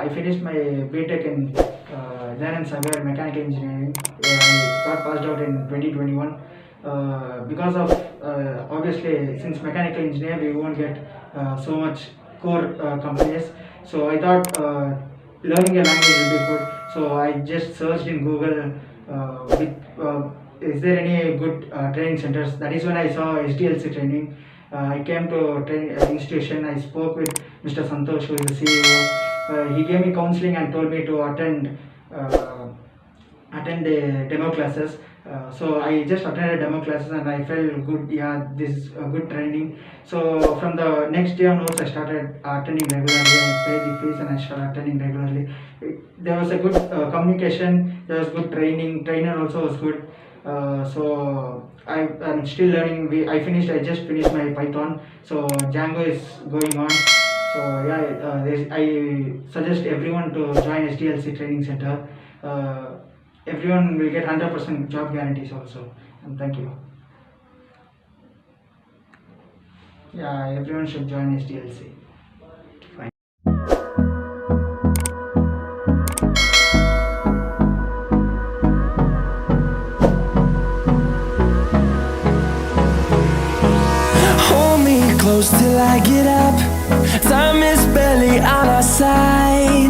I finished my BTech in Design and Surveyor Mechanical Engineering. I got passed out in 2021. Because of obviously, since mechanical engineer, we won't get so much core companies. So I thought learning a language will be good. So I just searched in Google is there any good training centers. That is when I saw SDLC Training. I came to training institution. I spoke with Mr. Santosh, who is the CEO. He gave me counseling and told me to attend the demo classes. So I just attended demo classes and I felt good. Yeah, this is a good training. So from the next year onwards, I started attending regularly. I paid the fees and I started attending regularly. There was a good communication. There was good training. Trainer also was good. So I'm still learning. I just finished my Python. So Django is going on. So yeah, I suggest everyone to join SDLC Training Center. Everyone will get 100% job guarantees also. And thank you. Yeah, everyone should join SDLC. Fine. Hold me close till I get up. Time is barely on our side.